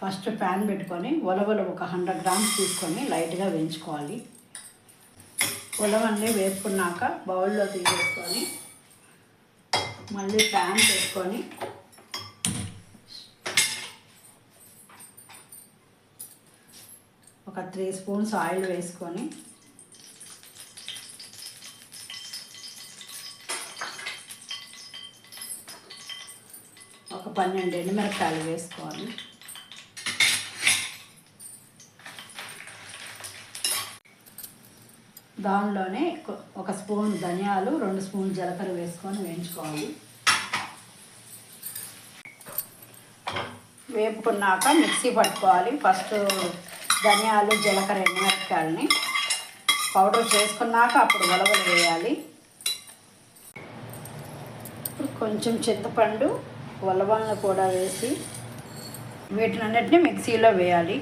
First pan పెట్టుకొని ఉలవలు ఒక 100 గ్రామ్స్ తీసుకొని లైట్గా వేయించుకోవాలి. ఉలవన్నీ వేపుకున్నాక బౌల్లో తీసేసుకొని మళ్ళీ ప్యాన్ పెట్టుకొని ఒక 3 స్పూన్స్ ఆయిల్ వేసుకొని ఒక 12 ఎండుమిరపకాయలు వేసుకోవాలి. దానిలోనే ఒక స్పూన్ ధనియాలు, 2 స్పూన్ జీలకర్ర వేసుకొని వేయించుకోవాలి. వేపుకున్నాక మిక్సీ పట్టుకోవాలి. ఫస్ట్ ధనియాలు, జీలకర్ర, ఎండుమిరపకాయలని పౌడర్ చేసుకున్నాక అప్పుడు ఉలవలు వేయాలి. కొంచెం చింతపండు, ఉలవలను కూడా వేసి వీటినన్నిటిని మిక్సీలో వేయాలి.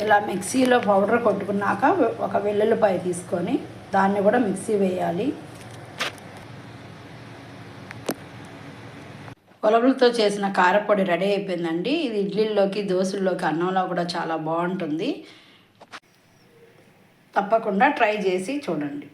ఇలా మిక్సీలో పౌడర్ కొట్టుకున్నాక ఒక వెల్లుల్లిపాయ తీసుకొని దాన్ని కూడా మిక్సీ వేయాలి. ఉలవలతో చేసిన కారపొడి రెడీ అయిపోయిందండి. ఇది ఇడ్లీల్లోకి, దోశల్లోకి, అన్నంలో కూడా చాలా బాగుంటుంది. తప్పకుండా ట్రై చేసి చూడండి.